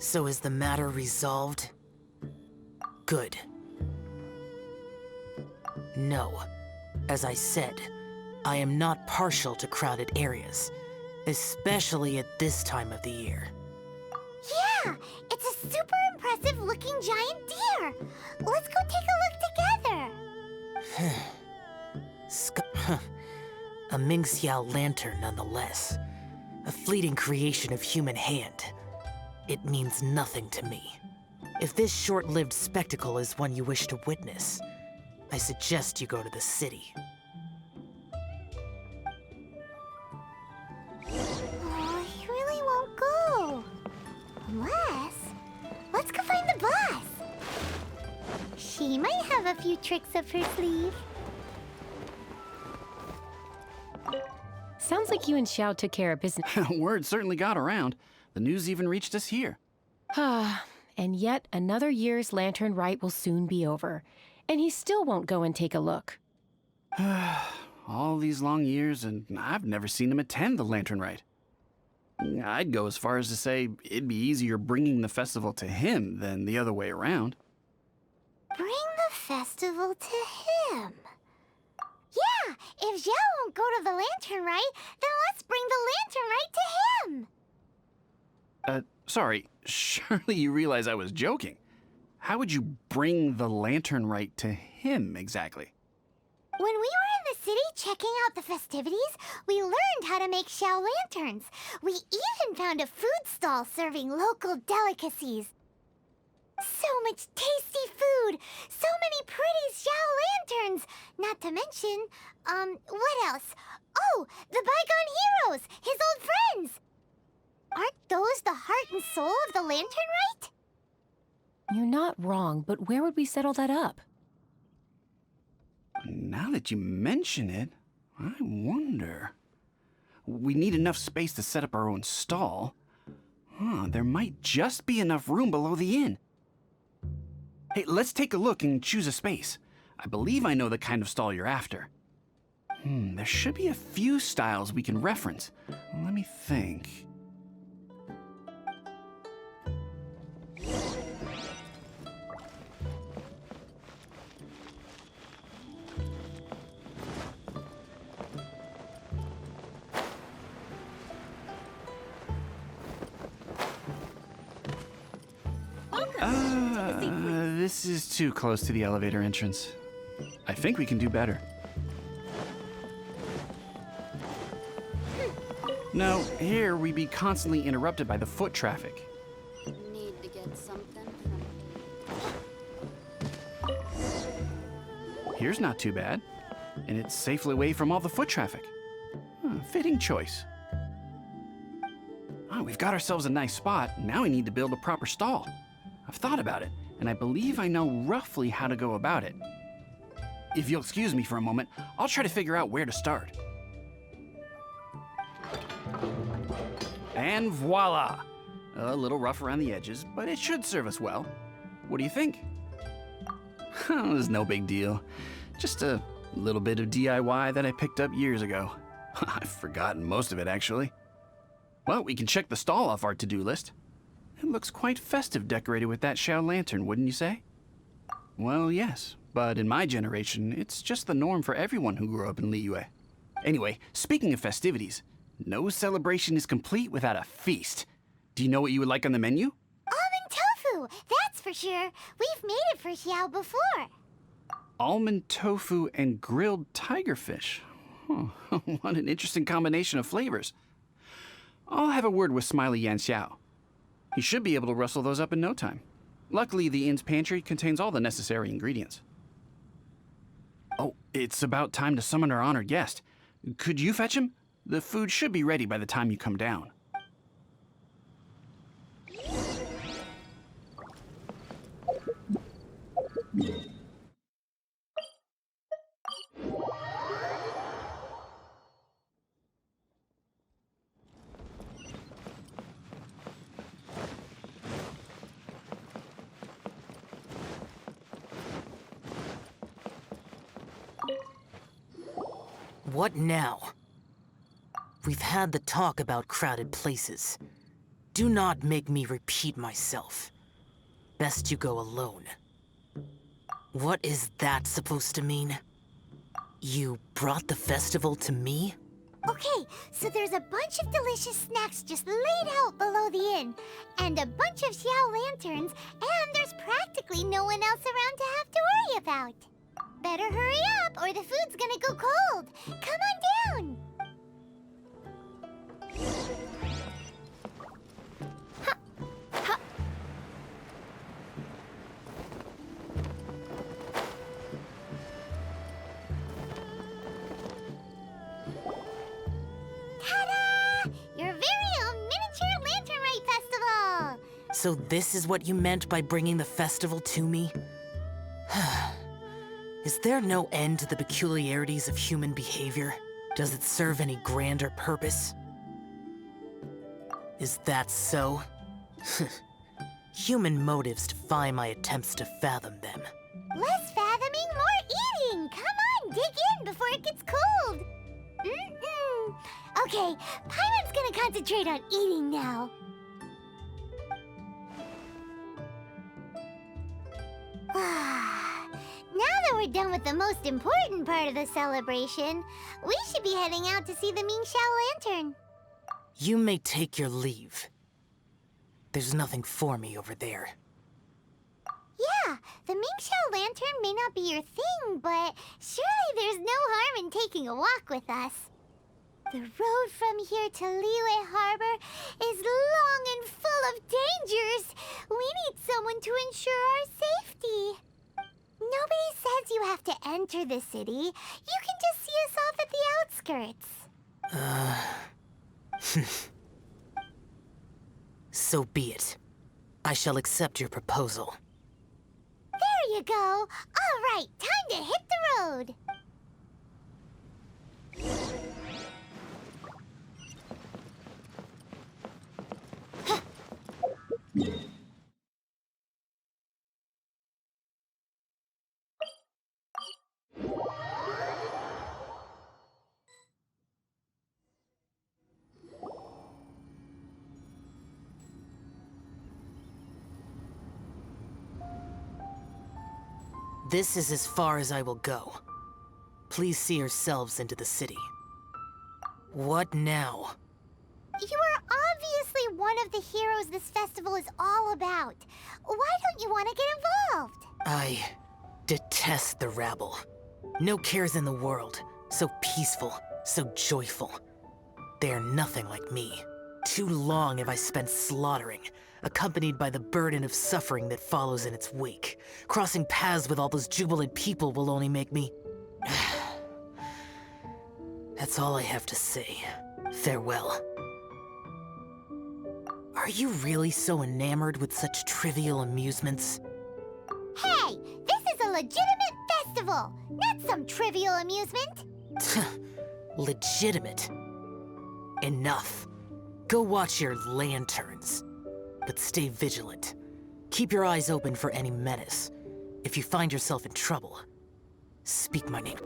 So is the matter resolved? Good. No. As I said, I am not partial to crowded areas, especially at this time of the year. Yeah, it's a super impressive looking giant deer. Let's go take a look together. A Mingxiao lantern nonetheless. A fleeting creation of human hand. It means nothing to me. If this short-lived spectacle is one you wish to witness, I suggest you go to the city. Oh, he really won't go. Unless... let's go find the boss. She might have a few tricks up her sleeve. Sounds like you and Xiao took care of business. Word certainly got around. The news even reached us here. And yet another year's lantern rite will soon be over. And he still won't go and take a look. All these long years, and I've never seen him attend the lantern rite. I'd go as far as to say it'd be easier bringing the festival to him than the other way around. Bring the festival to him. Yeah, if Xiao won't go to the lantern rite, then let's bring the lantern rite to him. Sorry, surely you realize I was joking. How would you bring the lantern rite to him exactly? When we were in the city checking out the festivities, we learned how to make Xiao lanterns. We even found a food stall serving local delicacies. So much tasty food! So many pretty Xiao lanterns! Not to mention, what else? Oh, the bygone heroes! His old friends! Aren't those the heart and soul of the lantern rite? You're not wrong, but where would we settle that up? Now that you mention it, I wonder. We need enough space to set up our own stall. There might just be enough room below the inn. Hey, let's take a look and choose a space. I believe I know the kind of stall you're after. There should be a few styles we can reference. Let me think. This is too close to the elevator entrance. I think we can do better. No, here we'd be constantly interrupted by the foot traffic. Need to get something Here's not too bad, and it's safely away from all the foot traffic. Fitting choice. We've got ourselves a nice spot. Now we need to build a proper stall. I've thought about it, and I believe I know roughly how to go about it. If you'll excuse me for a moment, I'll try to figure out where to start. And voila! A little rough around the edges, but it should serve us well. What do you think? It's no big deal. Just a little bit of DIY that I picked up years ago. I've forgotten most of it, actually. Well, we can check the stall off our to-do list. It looks quite festive decorated with that Xiao lantern, wouldn't you say? Well, yes, but in my generation, it's just the norm for everyone who grew up in Liyue. Anyway, speaking of festivities, no celebration is complete without a feast. Do you know what you would like on the menu? Almond tofu, that's for sure. We've made it for Xiao before. Almond tofu and grilled tigerfish. What an interesting combination of flavors. I'll have a word with Smiley Yan Xiao. He should be able to rustle those up in no time. Luckily, the inn's pantry contains all the necessary ingredients. Oh, it's about time to summon our honored guest. Could you fetch him? The food should be ready by the time you come down. What now? We've had the talk about crowded places. Do not make me repeat myself. Best you go alone. What is that supposed to mean? You brought the festival to me? Okay, so there's a bunch of delicious snacks just laid out below the inn, and a bunch of Xiao lanterns, and there's practically no one else around to have to worry about. Better hurry up, or the food's gonna go cold. Come on down. Ta-da! Your very own miniature Lantern Rite Festival! So this is what you meant by bringing the festival to me? Is there no end to the peculiarities of human behavior? Does it serve any grander purpose? Is that so? Human motives defy my attempts to fathom them. Less fathoming, more eating! Come on, dig in before it gets cold! Okay, Paimon's gonna concentrate on eating now. Now that we're done with the most important part of the celebration, we should be heading out to see the Mingxiao Lantern. You may take your leave. There's nothing for me over there. Yeah, the Mingxiao Lantern may not be your thing, but surely there's no harm in taking a walk with us. The road from here to Liyue Harbor is long and full of dangers. We need someone to ensure our safety. Nobody says you have to enter the city. You can just see us off at the outskirts. So be it. I shall accept your proposal. There you go. All right, time to hit the road. This is as far as I will go. Please see yourselves into the city. What now? You are obviously one of the heroes this festival is all about. Why don't you want to get involved? I detest the rabble. No cares in the world. So peaceful, so joyful. They are nothing like me. Too long have I spent slaughtering, accompanied by the burden of suffering that follows in its wake. Crossing paths with all those jubilant people will only make me... That's all I have to say. Farewell. Are you really so enamored with such trivial amusements? Hey, this is a legitimate festival, not some trivial amusement. Legitimate. Enough. Go watch your lanterns. But stay vigilant. Keep your eyes open for any menace. If you find yourself in trouble, speak my name.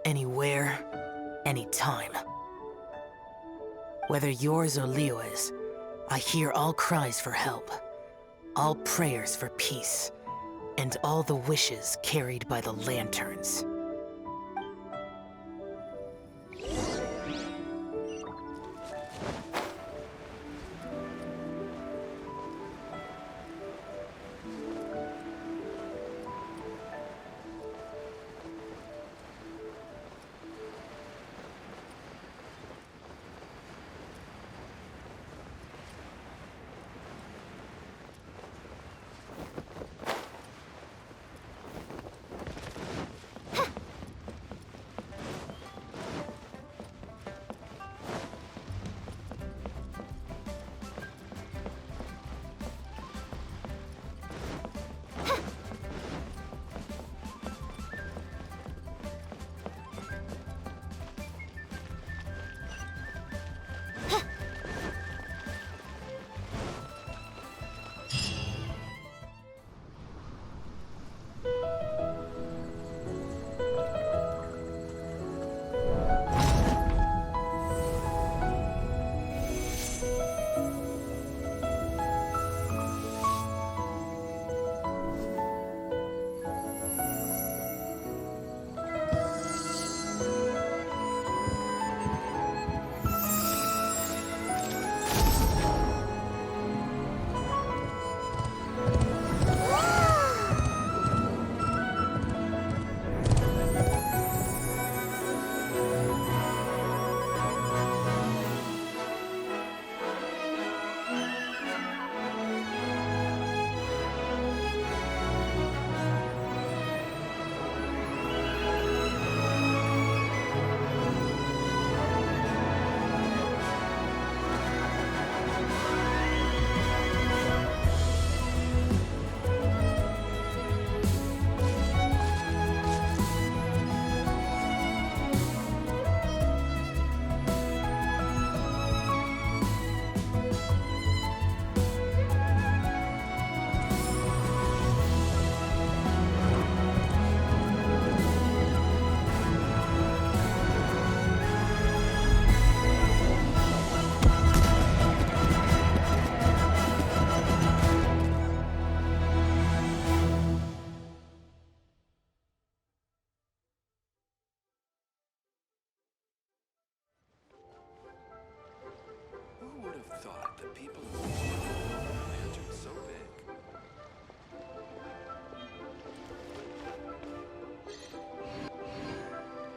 Anywhere, anytime. Whether yours or Liyue's, I hear all cries for help, all prayers for peace, and all the wishes carried by the lanterns.